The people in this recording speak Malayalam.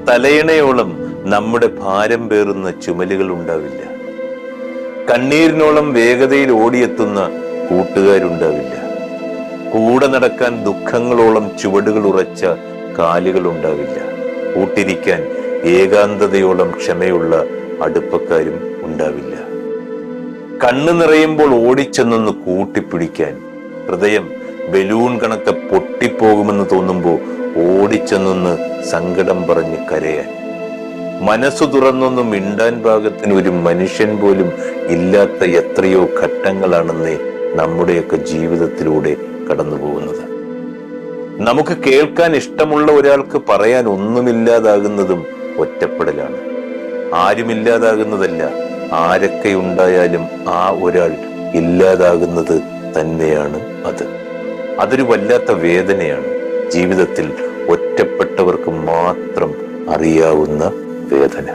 തലയിണയോളം നമ്മുടെ ഭാരം പേറുന്ന ചുമലുകൾ ഉണ്ടാവില്ല. കണ്ണീരിനോളം വേഗതയിൽ ഓടിയെത്തുന്ന കൂട്ടുകാരുണ്ടാവില്ല. കൂടെ നടക്കാൻ ദുഃഖങ്ങളോളം ചുവടുകൾ ഉറച്ച കാലുകൾ ഉണ്ടാവില്ല. കൂട്ടിരിക്കാൻ ഏകാന്തതയോളം ക്ഷമയുള്ള അടുപ്പക്കാരും ഉണ്ടാവില്ല. കണ്ണു നിറയുമ്പോൾ ഓടിച്ചെന്നൊന്ന് കൂട്ടിപ്പിടിക്കാൻ, ഹൃദയം ബലൂൺ കണക്കെ പൊട്ടിപ്പോകുമെന്ന് തോന്നുമ്പോൾ ഓടിച്ചെന്നൊന്ന് സങ്കടം പറഞ്ഞ് കരയാൻ, മനസ്സു തുറന്നൊന്ന് മിണ്ടാൻ പാകത്തിന് ഒരു മനുഷ്യൻ പോലും ഇല്ലാത്ത എത്രയോ ഘട്ടങ്ങളാണെന്നേ നമ്മുടെയൊക്കെ ജീവിതത്തിലൂടെ കടന്നു പോകുന്നത്. നമുക്ക് കേൾക്കാൻ ഇഷ്ടമുള്ള ഒരാൾക്ക് പറയാൻ ഒന്നുമില്ലാതാകുന്നതും ഒറ്റപ്പെടലാണ്. ആരുമില്ലാതാകുന്നതല്ല, ആരൊക്കെ ഉണ്ടായാലും ആ ഒരാൾ ഇല്ലാതാകുന്നത് തന്നെയാണ് അത്. അതൊരു വല്ലാത്ത വേദനയാണ്. ജീവിതത്തിൽ ഒറ്റപ്പെട്ടവർക്ക് മാത്രം അറിയാവുന്ന വേദന.